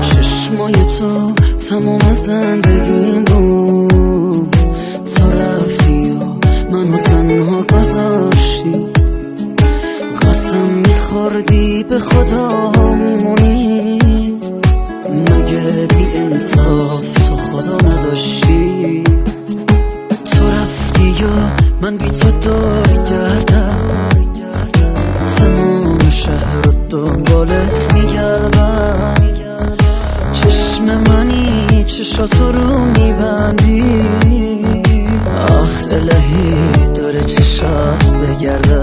چشمای تو تمام زندگیم بود، تا رفتی و منو تنها گذاشتی. قسم میخوردی به خدا میمونی، مگه بی انصاف تو خدا نداشتی؟ تو رفتی یا من بی تو دور گردم، تمام شهر رو دنبالت میگردم. چشم منی چشاتو رو میبندی، آخ الهی دور چشات بگردم.